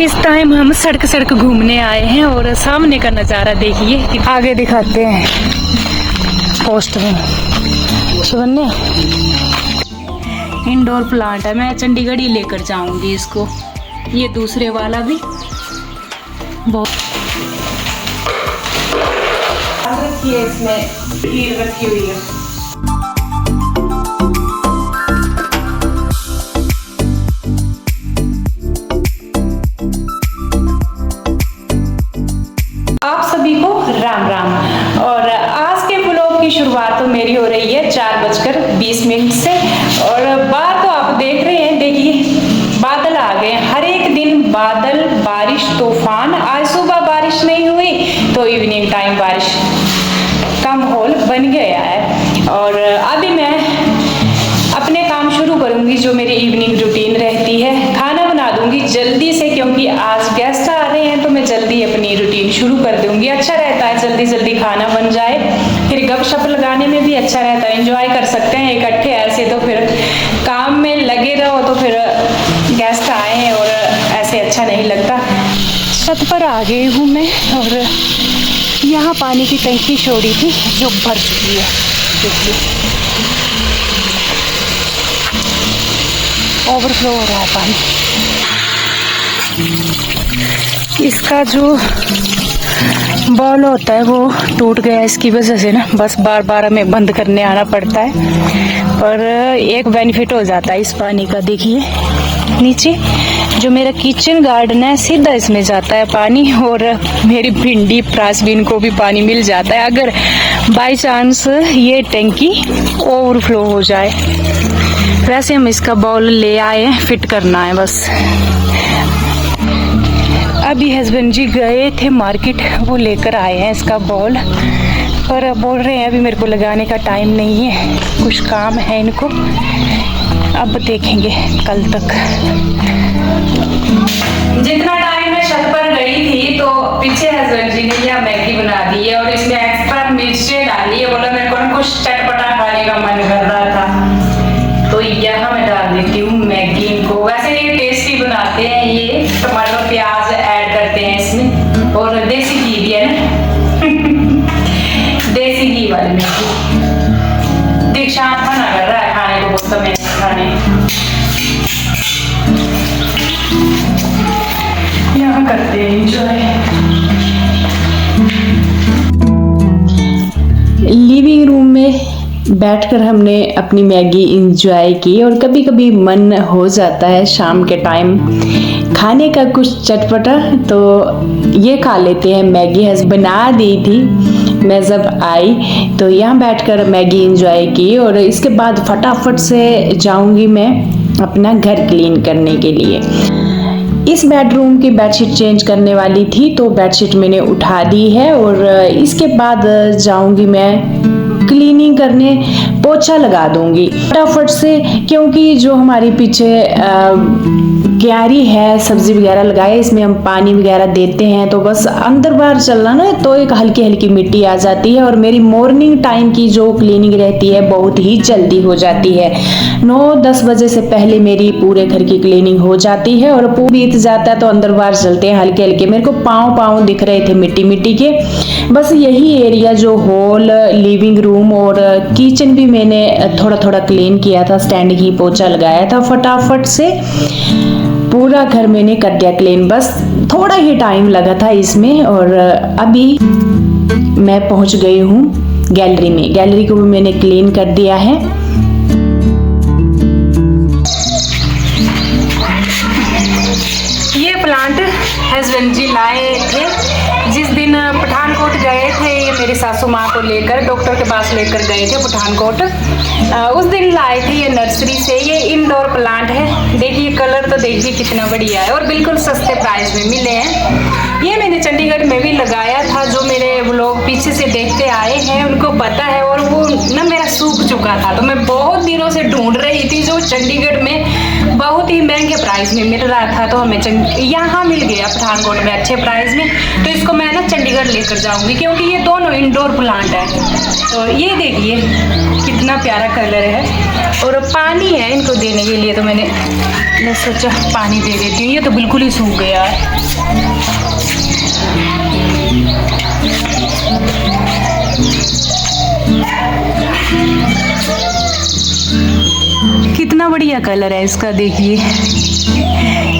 इस टाइम हम सड़क घूमने आए हैं और सामने का नज़ारा देखिए। आगे दिखाते हैं पोस्ट में सुनने इंडोर प्लांट है। मैं चंडीगढ़ ही लेकर जाऊंगी इसको। ये दूसरे वाला भी बहुत रखी है, इसमें खीर रखी हुई है। आप सभी को राम राम। और आज के ब्लॉग की शुरुआत तो मेरी हो रही है 4:20 से। और बाहर तो आप देख रहे हैं, देखिए बादल आ गए। हर एक दिन बादल, बारिश, तूफान। आज सुबह बारिश नहीं हुई तो इवनिंग टाइम बारिश का माहौल बन गया है। और अभी मैं अपने काम शुरू करूंगी, जो मेरी इवनिंग रूटीन रहती है। खाना बना दूंगी जल्दी से, क्योंकि आज गेस्ट आ रहे हैं तो मैं जल्दी अपनी रूटीन शुरू कर दूंगी। अच्छा रहता है जल्दी जल्दी खाना बन जाए, फिर गपशप लगाने में भी अच्छा रहता है, एंजॉय कर सकते हैं इकट्ठे। ऐसे तो फिर काम में लगे रहो तो फिर गेस्ट आए हैं और ऐसे अच्छा नहीं लगता। छत पर आ गई हूँ मैं और यहाँ पानी की टंकी छोड़ी थी जो भर चुकी है। देखिए ओवरफ्लो हो रहा है पानी। इसका जो बॉल होता है वो टूट गया, इसकी वजह से ना बस बार बार हमें बंद करने आना पड़ता है। पर एक बेनिफिट हो जाता है इस पानी का। देखिए नीचे जो मेरा किचन गार्डन है सीधा इसमें जाता है पानी, और मेरी भिंडी फ्रांसबीन को भी पानी मिल जाता है अगर बाई चांस ये टंकी ओवरफ्लो हो जाए। वैसे हम इसका बॉल ले आए हैं, फिट करना है बस। अभी हस्बैंड जी गए थे मार्केट, वो लेकर आए हैं इसका बॉल, पर बोल रहे हैं अभी मेरे को लगाने का टाइम नहीं है, कुछ काम है इनको, अब देखेंगे कल तक। जितना टाइम मैं छत पर गई थी तो पीछे हस्बैंड जी ने यह मैगी बना दी है और इसमें एक्स्ट्रा मिर्चें डाली है। बोला मेरे को कुछ चटपटा खाने का मन कर रहा था तो यहाँ मैं डाल देती हूँ मैगी इनको। वैसे ये टेस्टी बनाते हैं, ये टमाटर प्याज ऐड करते हैं इसमें, और देसी घी भी है ना देसी घी वाली मैगी। दीक्षांत मना कर रहा है खाने को, बोलता मैं खाने। यहाँ करते हैं एंजॉय। लिविंग रूम में बैठकर हमने अपनी मैगी इंजॉय की, और कभी कभी मन हो जाता है शाम के टाइम खाने का कुछ चटपटा, तो ये खा लेते हैं। मैगी हस बना दी थी मैं जब आई, तो यहाँ बैठकर मैगी इंजॉय की, और इसके बाद फटाफट से जाऊंगी मैं अपना घर क्लीन करने के लिए। इस बेडरूम की बेडशीट चेंज करने वाली थी तो बेडशीट मैंने उठा दी है, और इसके बाद जाऊंगी मैं क्लीनिंग करने, पोछा लगा दूंगी फटाफट से, क्योंकि जो हमारी पीछे क्यारी है, सब्जी वगैरह लगाए, इसमें हम पानी वगैरह देते हैं, तो बस अंदर बाहर चलना ना तो एक हल्की हल्की मिट्टी आ जाती है। और मेरी मॉर्निंग टाइम की जो क्लीनिंग रहती है बहुत ही जल्दी हो जाती है, 9-10 बजे से पहले मेरी पूरे घर की क्लीनिंग हो जाती है, और बीत जाता है तो अंदर बाहर चलते हैं हल्के हल्के। मेरे को पाँव दिख रहे थे मिट्टी मिट्टी के, बस यही एरिया जो हॉल, लिविंग रूम और किचन भी मैंने थोड़ा थोड़ा क्लीन किया था, स्टैंड की पोछा लगाया था फटाफट से। पूरा घर मैंने कर दिया क्लीन, बस थोड़ा ही टाइम लगा था इसमें। और अभी मैं पहुंच गई हूँ गैलरी में, गैलरी को भी मैंने क्लीन कर दिया है। ये प्लांट हस्बैंड जी लाए थे जिस दिन पठानकोट गए थे, ये मेरी सासू माँ को लेकर डॉक्टर के पास लेकर गए थे पठानकोट, उस दिन लाए थे ये नर्सरी से। ये इंडोर प्लांट है, देखिए कलर तो देखिए कितना बढ़िया है, और बिल्कुल सस्ते प्राइस में मिले हैं। ये मैंने चंडीगढ़ में भी लगाया था, जो मेरे लोग पीछे से देखते आए हैं उनको पता है, और वो ना मेरा सूख चुका था तो मैं बहुत दिनों से ढूंढ रही थी जो चंडीगढ़ में बहुत ही महंगे प्राइस में मिल रहा था, तो हमें यहाँ मिल गया पठानकोट में अच्छे प्राइस में। तो इसको मैं ना चंडीगढ़ लेकर जाऊँगी, क्योंकि ये दोनों इंडोर प्लांट है। तो ये देखिए कितना प्यारा कलर है, और पानी है इनको देने के लिए, तो मैंने सोचा पानी दे देती हूँ। ये तो बिल्कुल ही सूख गया है। कितना बढ़िया कलर है इसका, देखिए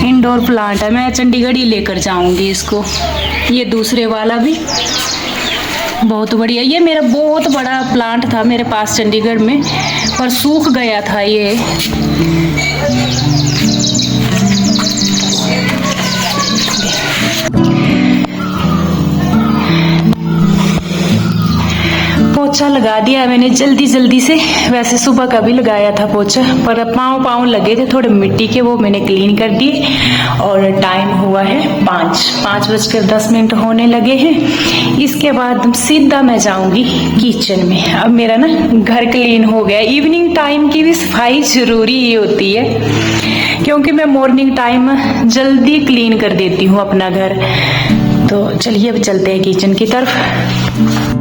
इंडोर प्लांट है। मैं चंडीगढ़ ही लेकर जाऊंगी इसको। ये दूसरे वाला भी बहुत बढ़िया। ये मेरा बहुत बड़ा प्लांट था मेरे पास चंडीगढ़ में, पर सूख गया था ये। पोछा लगा दिया मैंने जल्दी से। वैसे सुबह का भी लगाया था पोछा, पर पाँव लगे थे थोड़े मिट्टी के, वो मैंने क्लीन कर दिए। और टाइम हुआ है 5:10 होने लगे हैं। इसके बाद सीधा मैं जाऊंगी किचन में। अब मेरा ना घर क्लीन हो गया। इवनिंग टाइम की भी सफाई जरूरी ही होती है, क्योंकि मैं मॉर्निंग टाइम जल्दी क्लीन कर देती हूँ अपना घर। तो चलिए अब चलते हैं किचन की तरफ।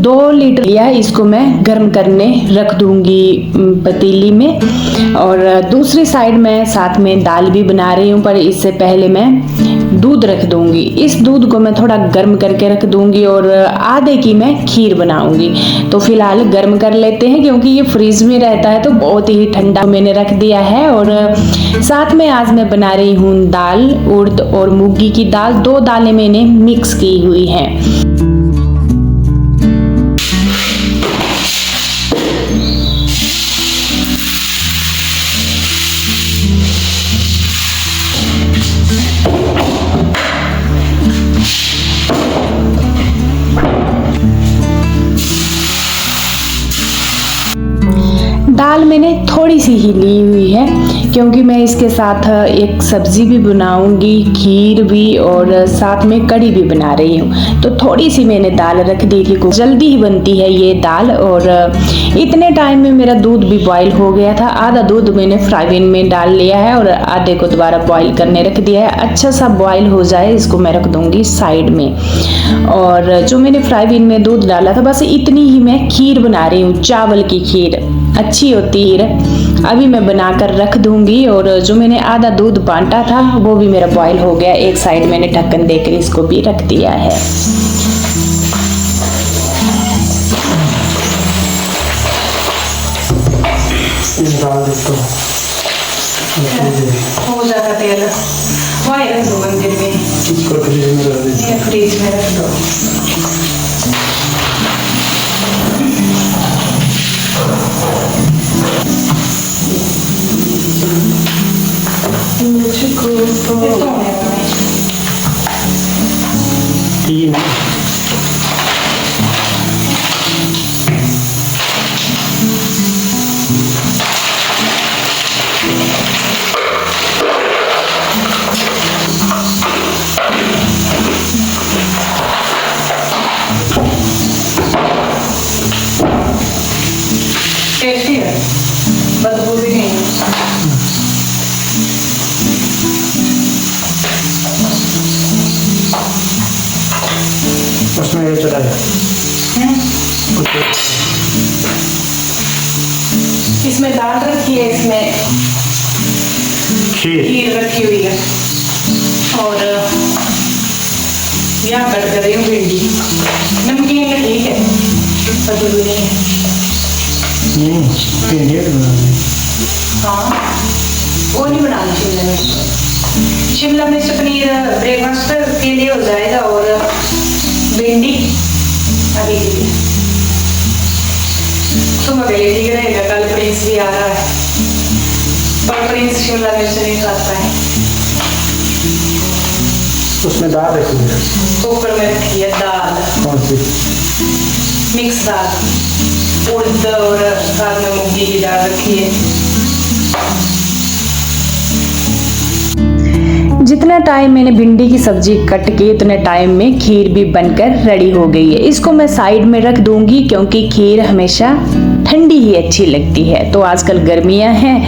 2 लीटर लिया, इसको मैं गर्म करने रख दूंगी पतीली में। और दूसरी साइड में साथ में दाल भी बना रही हूँ, पर इससे पहले मैं दूध रख दूंगी। इस दूध को मैं थोड़ा गर्म करके रख दूंगी, और आधे की मैं खीर बनाऊंगी। तो फिलहाल गर्म कर लेते हैं, क्योंकि ये फ्रिज में रहता है तो बहुत ही ठंडा मैंने रख दिया है। और साथ में आज मैं बना रही हूँ दाल, उड़द और मूंगी की दाल। 2 दालें मैंने मिक्स की हुई हैं। दाल मैंने थोड़ी सी ही ली हुई है, क्योंकि मैं इसके साथ एक सब्जी भी बनाऊंगी, खीर भी, और साथ में कढ़ी भी बना रही हूँ। तो थोड़ी सी मैंने दाल रख दी थी, जल्दी ही बनती है ये दाल। और इतने टाइम में मेरा दूध भी बॉईल हो गया था। आधा दूध मैंने फ्राई पैन में डाल लिया है, और आधे को दोबारा बॉईल करने रख दिया है। अच्छा सा बॉईल हो जाए, इसको मैं रख दूंगी साइड में। और जो मैंने फ्राई पैन में दूध डाला था, बस इतनी ही मैं खीर बना रही हूँ। चावल की खीर अच्छी होती है, अभी मैं बनाकर रख दूंगी। और जो मैंने आधा दूध बांटा था वो भी मेरा बॉईल हो गया। एक साइड मैंने ढक्कन देकर इसको भी रख दिया है। हो जाता तेल वही रख दो मंदिर में, फ्रिज में रख दो। टेस्टी है, बदबू भी नहीं है। उसमें ये चला है। इसमें दाल रखी है, इसमें खीर रखी हुई है, और यहाँ कट कर रही हूँ भिंडी। नमकीन है, ठीक है, बदबू नहीं है। हाँ, वो नहीं बनानी शिमला मिर्च। शिमला मिर्च पनीर ब्रेकफास्ट के लिए हो जाएगा, और भिंडी अभी के लिए। सुबह के लिए ठीक रहेगा। कल प्रिंस भी आ रहा है, पर प्रिंस शिमला मिर्च नहीं खाता है। उसमें दाल रखी है, कुकर में रखी है दाल। कौन सी? मिक्स दाल, उड़द और साथ में मूंगी की दाल रखी है। जितना टाइम मैंने भिंडी की सब्जी कट की, उतने टाइम में खीर भी बनकर रेडी हो गई है। इसको मैं साइड में रख दूंगी, क्योंकि खीर हमेशा ठंडी ही अच्छी लगती है। तो आजकल गर्मियां हैं,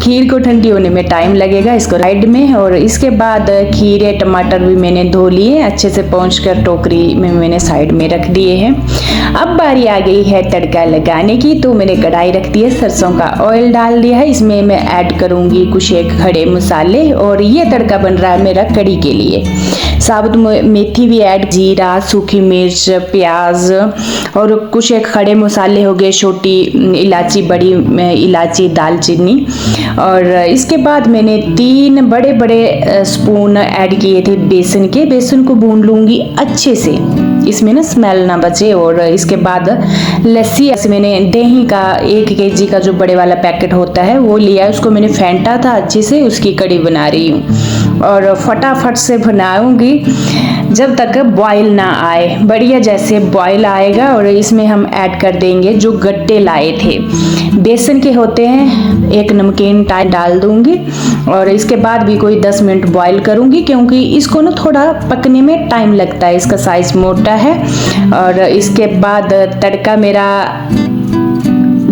खीर को ठंडी होने में टाइम लगेगा, इसको साइड में। और इसके बाद खीरे टमाटर भी मैंने धो लिए, अच्छे से पोंछ कर टोकरी में मैंने साइड में रख दिए हैं। अब बारी आ गई है तड़का लगाने की, तो मैंने कढ़ाई रख दी है, सरसों का ऑयल डाल दिया है। इसमें मैं ऐड करूंगी कुछ एक खड़े मसाले, और ये तड़का बन रहा है मेरा कढ़ी के लिए। साबुत मेथी भी ऐड, जीरा, सूखी मिर्च, प्याज और कुछ एक खड़े मसाले हो गए, छोटी इलायची, बड़ी इलायची, दालचीनी। और इसके बाद मैंने 3 बड़े बड़े स्पून ऐड किए थे बेसन के। बेसन को भून लूंगी अच्छे से, इसमें ना स्मेल ना बचे। और इसके बाद लस्सी, मैंने दही का 1 kg का जो बड़े वाला पैकेट होता है वो लिया, उसको मैंने फेंटा था अच्छे से, उसकी कढ़ी बना रही हूँ। और फटाफट से बनाऊंगी जब तक बॉयल ना आए, बढ़िया जैसे बॉयल आएगा। और इसमें हम ऐड कर देंगे जो गट्टे लाए थे, बेसन के होते हैं, 1 नमकीन टाइम डाल दूंगी। और इसके बाद भी कोई 10 मिनट बॉयल करूंगी, क्योंकि इसको ना थोड़ा पकने में टाइम लगता है, इसका साइज मोटा है। और इसके बाद तड़का मेरा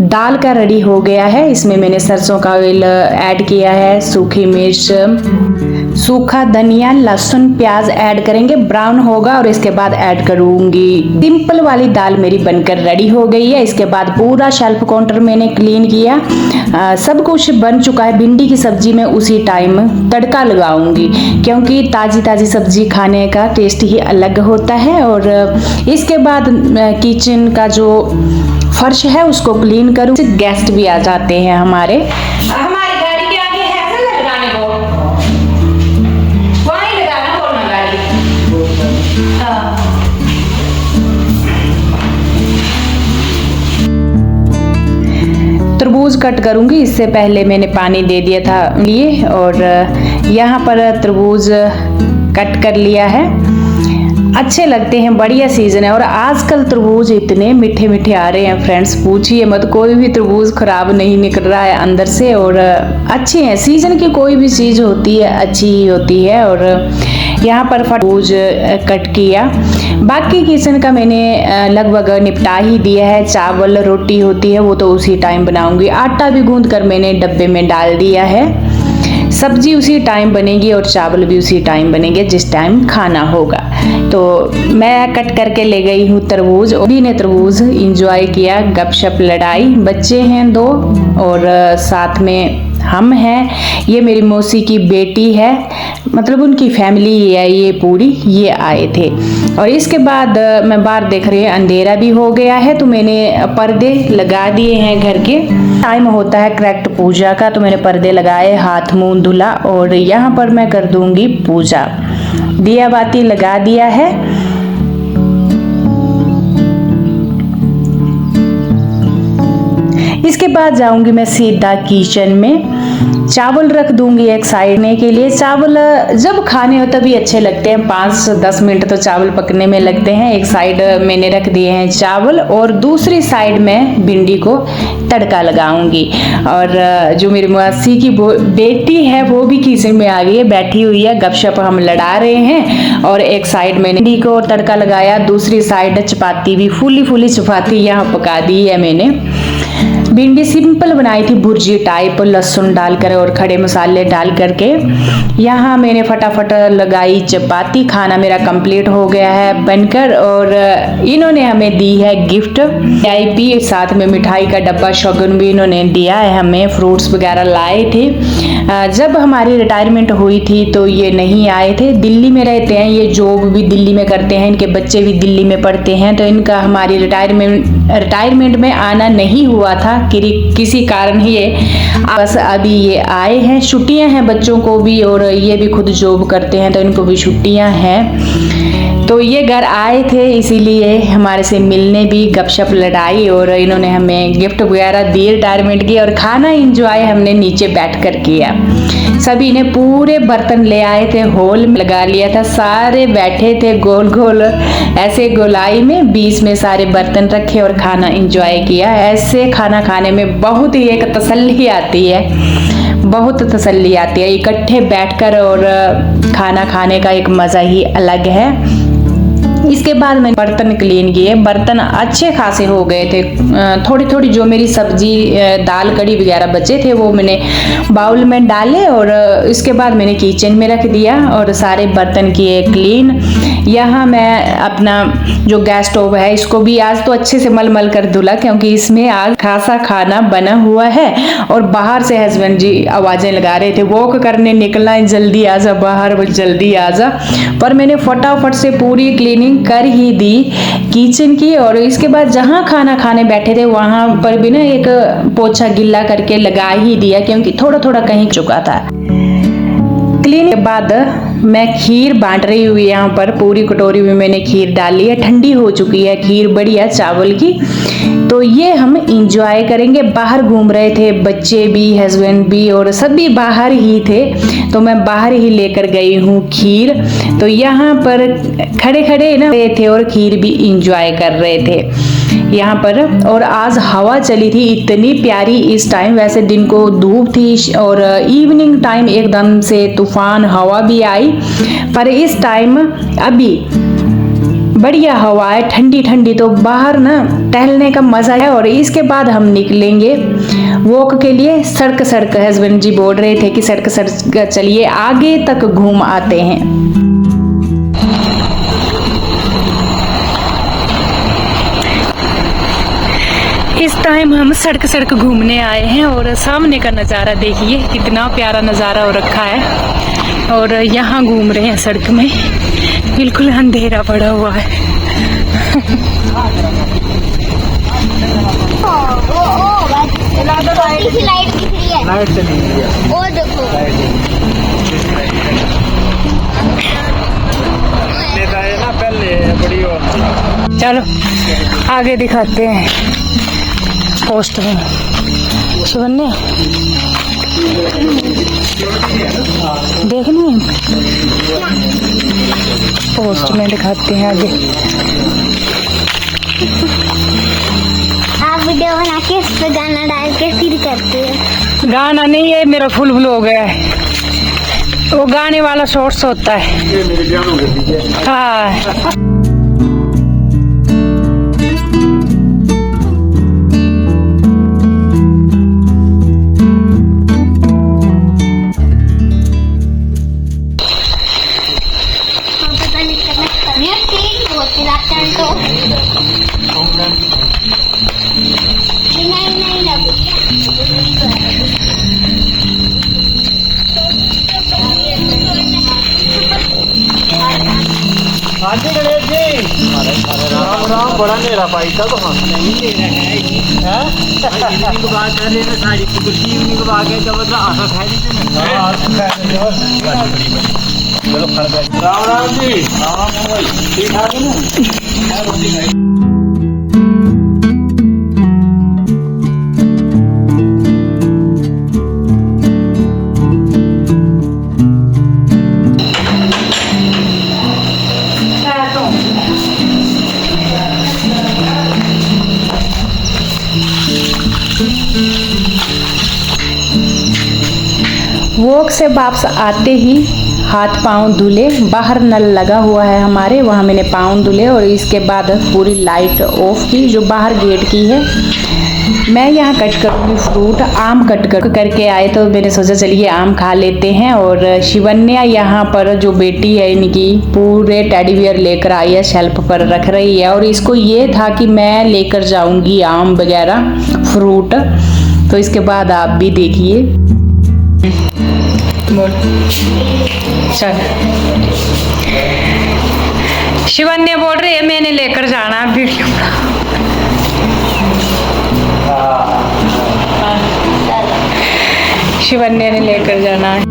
दाल का रेडी हो गया है। इसमें मैंने सरसों का ऑयल ऐड किया है, सूखी मिर्च, सूखा धनिया, लहसुन, प्याज ऐड करेंगे, ब्राउन होगा। और इसके बाद ऐड करूंगी। सिंपल वाली दाल मेरी बनकर रेडी हो गई है। इसके बाद पूरा शेल्फ काउंटर मैंने क्लीन किया, सब कुछ बन चुका है। भिंडी की सब्जी में उसी टाइम तड़का लगाऊंगी, क्योंकि ताजी ताजी सब्जी खाने का टेस्ट ही अलग होता है। और इसके बाद किचन का जो फर्श है उसको क्लीन करूँ। गेस्ट भी आ जाते हैं हमारी गाड़ी के आगे है ऐसा लगाने को, वहीं लगाना बोलना गाड़ी। तरबूज कट करूंगी, इससे पहले मैंने पानी दे दिया था लिए। और यहाँ पर तरबूज कट कर लिया है, अच्छे लगते हैं, बढ़िया सीजन है। और आजकल तरबूज इतने मीठे मीठे आ रहे हैं फ्रेंड्स, पूछिए मत, कोई भी तरबूज खराब नहीं निकल रहा है अंदर से। और अच्छे हैं, सीजन की कोई भी चीज होती है अच्छी ही होती है। और यहाँ पर तरबूज कट किया। बाकी किचन का मैंने लगभग निपटा ही दिया है। चावल रोटी होती है वो तो उसी टाइम बनाऊंगी, आटा भी गूंद कर मैंने डब्बे में डाल दिया है। सब्जी उसी टाइम बनेगी और चावल भी उसी टाइम बनेंगे जिस टाइम खाना होगा। तो मैं कट करके ले गई हूँ तरबूज, अभी ने तरबूज इंजॉय किया, गपशप लड़ाई। बच्चे हैं 2 और साथ में हम हैं। ये मेरी मौसी की बेटी है, मतलब उनकी फैमिली है ये पूरी, ये आए थे। और इसके बाद मैं बाहर देख रही हूँ अंधेरा भी हो गया है, तो मैंने पर्दे लगा दिए हैं घर के। टाइम होता है करेक्ट पूजा का, तो मैंने पर्दे लगाए, हाथ मुंह धुला। और यहाँ पर मैं कर दूंगी पूजा, दिया बाती लगा दिया है। इसके बाद जाऊंगी मैं सीधा किचन में, चावल रख दूंगी एक साइड में के लिए। चावल जब खाने हो तभी अच्छे लगते हैं, 5-10 मिनट तो चावल पकने में लगते हैं। एक साइड मैंने रख दिए हैं चावल, और दूसरी साइड में भिंडी को तड़का लगाऊंगी। और जो मेरी मौसी की बेटी है वो भी किचन में आ गई है, बैठी हुई है, गपशप हम लड़ा रहे हैं। और एक साइड मैंने भिंडी को तड़का लगाया, दूसरी साइड चपाती भी, फूली चपाती यहाँ पका दी है मैंने। भिंडी सिंपल बनाई थी, भुर्जी टाइप, लहसुन डालकर और खड़े मसाले डाल करके। यहाँ मैंने फटाफट लगाई चपाती। खाना मेरा कंप्लीट हो गया है बनकर। और इन्होंने हमें दी है गिफ्ट VIP, साथ में मिठाई का डब्बा शगुन भी इन्होंने दिया है हमें, फ्रूट्स वगैरह लाए थे। जब हमारी रिटायरमेंट हुई थी तो ये नहीं आए थे, दिल्ली में रहते हैं, ये जॉब भी दिल्ली में करते हैं, इनके बच्चे भी दिल्ली में पढ़ते हैं। तो इनका हमारी रिटायरमेंट में आना नहीं हुआ था, किसी कारण ही ये बस अभी ये आए हैं। छुट्टियां हैं बच्चों को भी, और ये भी खुद जॉब करते हैं तो इनको भी छुट्टियां हैं। तो ये घर आए थे, इसीलिए हमारे से मिलने भी, गपशप लड़ाई, और इन्होंने हमें गिफ्ट वगैरह दिए रिटायरमेंट की। और खाना एंजॉय हमने नीचे बैठ कर किया। सभी ने पूरे बर्तन ले आए थे, हॉल में लगा लिया था, सारे बैठे थे गोल गोल ऐसे गोलाई में, बीच में सारे बर्तन रखे और खाना एंजॉय किया। ऐसे खाना खाने में बहुत ही एक तसल्ली आती है, बहुत तसल्ली आती है। इकट्ठे बैठकर और खाना खाने का एक मज़ा ही अलग है। इसके बाद मैंने बर्तन क्लीन किए, बर्तन अच्छे खासे हो गए थे। थोड़ी थोड़ी जो मेरी सब्जी दाल कड़ी वगैरह बचे थे वो मैंने बाउल में डाले और इसके बाद मैंने किचन में रख दिया और सारे बर्तन किए क्लीन। यहाँ मैं अपना जो गैस स्टोव है इसको भी आज तो अच्छे से मलमल कर धुला, क्योंकि इसमें आज खासा खाना बना हुआ है। और बाहर से हस्बैंड जी आवाजें लगा रहे थे, वॉक करने निकलना है, जल्दी आ जा बाहर, जल्दी आ जा। पर मैंने फटाफट से पूरी क्लीनिंग कर ही दी किचन की। और इसके बाद जहाँ खाना खाने बैठे थे वहां पर भी ना एक पोछा गिल्ला करके लगा ही दिया, क्योंकि थोड़ा थोड़ा कहीं चुका था। क्लीन के बाद मैं खीर बांट रही हुई, यहाँ पर पूरी कटोरी में मैंने खीर डाली है, ठंडी हो चुकी है खीर बढ़िया चावल की। तो ये हम इंजॉय करेंगे। बाहर घूम रहे थे बच्चे भी, हस्बैंड भी, और सभी बाहर ही थे, तो मैं बाहर ही लेकर गई हूँ खीर। तो यहाँ पर खड़े खड़े ना थे और खीर भी इंजॉय कर रहे थे यहाँ पर। और आज हवा चली थी इतनी प्यारी इस टाइम, वैसे दिन को धूप थी और इवनिंग टाइम एकदम से तूफान हवा भी आई, पर इस टाइम अभी बढ़िया हवा है, ठंडी ठंडी, तो बाहर ना टहलने का मजा है। और इसके बाद हम निकलेंगे वॉक के लिए। सड़क सड़क हस्बैंड जी बोल रहे थे कि सड़क सड़क चलिए, आगे तक घूम आते हैं। इस टाइम हम सड़क सड़क घूमने आए हैं और सामने का नज़ारा देखिए कितना प्यारा नज़ारा हो रखा है। और यहाँ घूम रहे हैं सड़क में, बिल्कुल अंधेरा पड़ा हुआ है। लाइट दिख रही है, लाइट चली गई है। वो देखो ना पहले बड़ी हो। चलो आगे दिखाते हैं पोस्ट में। शिवन्या देखनी है, पोस्ट में दिखाते हैं आगे। आप वीडियो बना के इस पे गाना डाल के फिर करते हैं। गाना नहीं है, मेरा फुल हो गया है, वो गाने वाला शॉर्ट्स होता है। ये मेरे जान हो गई है। हाँ आगे गणेश जी, राम राम। बड़ा नेरा पाई था तो हम नहीं ले रहे हैं। इवनिंग को बात कर रहे थे, सारी कुर्सी इवनिंग को बात है, जब मतलब आटा खाई दी थी। चलो खड़ गए। राम राम जी। राम भाई, ठीक ठाक है ना? वॉक से वापस आते ही हाथ पांव धुले, बाहर नल लगा हुआ है हमारे, वहाँ मैंने पाँव धुले और इसके बाद पूरी लाइट ऑफ की जो बाहर गेट की है। मैं यहाँ कट करूँगी फ्रूट, आम कट करके आए तो मैंने सोचा चलिए आम खा लेते हैं। और शिवन्या यहाँ पर जो बेटी है इनकी पूरे टेडी बियर लेकर आई है, शेल्फ पर रख रही है। और इसको ये था कि मैं लेकर जाऊँगी आम वगैरह फ्रूट, तो इसके बाद आप भी देखिए। बोल चल। शिवन्या बोल रही है मैंने लेकर जाना वीडियो। शिवन्या ने लेकर जाना है।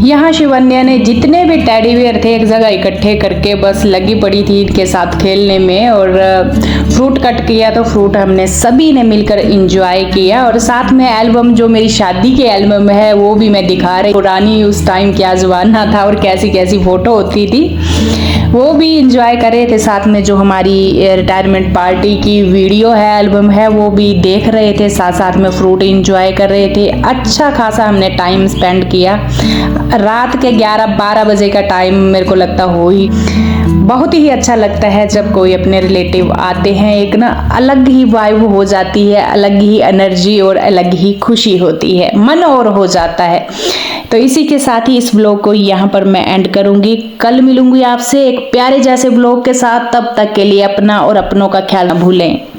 यहाँ शिवन्या ने जितने भी टेडी बियर थे एक जगह इकट्ठे करके बस लगी पड़ी थी इनके साथ खेलने में। और फ्रूट कट किया तो फ्रूट हमने सभी ने मिलकर एंजॉय किया। और साथ में एल्बम जो मेरी शादी के एल्बम है वो भी मैं दिखा रही, पुरानी उस टाइम क्या जमाना था और कैसी कैसी फोटो होती थी वो भी एंजॉय कर रहे थे। साथ में जो हमारी रिटायरमेंट पार्टी की वीडियो है, एल्बम है, वो भी देख रहे थे, साथ साथ में फ्रूट एंजॉय कर रहे थे। अच्छा खासा हमने टाइम स्पेंड किया। रात के 11-12 बजे का टाइम मेरे को लगता हो ही, बहुत ही अच्छा लगता है जब कोई अपने रिलेटिव आते हैं। एक ना अलग ही वाइब हो जाती है, अलग ही एनर्जी और अलग ही खुशी होती है, मन और हो जाता है। तो इसी के साथ ही इस ब्लॉग को यहाँ पर मैं एंड करूंगी। कल मिलूंगी आपसे एक प्यारे जैसे ब्लॉग के साथ। तब तक के लिए अपना और अपनों का ख्याल न भूलें।